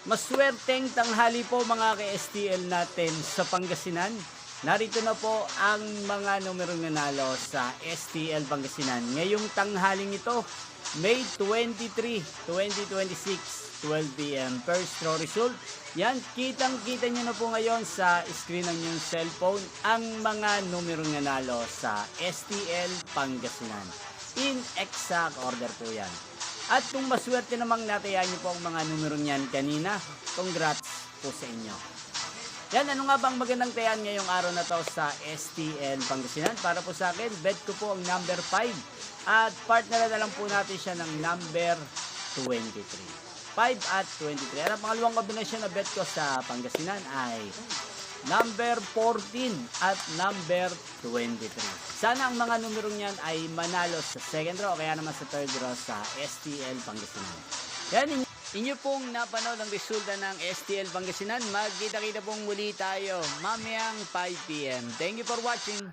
Maswerteng tanghali po mga ka-STL natin sa Pangasinan. Narito na po ang mga numerong nanalo sa STL Pangasinan. Ngayong tanghaling ito, May 23, 2026, 12 p.m. First draw result. Yan, kitang-kita nyo na po ngayon sa screen ng inyong cellphone ang mga numerong nanalo sa STL Pangasinan. In exact order po yan. At kung maswerte namang natayaan niyo po ang mga numero niyan kanina, congrats po sa inyo. Yan, ano nga bang magandang tayan ngayong araw na to sa STL Pangasinan? Para po sa akin, bet ko po ang number 5 at partner na lang po natin siya ng number 23. 5 at 23. At ang pangalawang kombinasyon na bet ko sa Pangasinan ay number 14 at number 23. Sana ang mga numerong yan ay manalo sa second draw o kaya naman sa third draw sa STL Pangasinan. Yan, inyo pong napanood ang resulta ng STL Pangasinan. Magkita-kita pong muli tayo mamayang 5 p.m. Thank you for watching.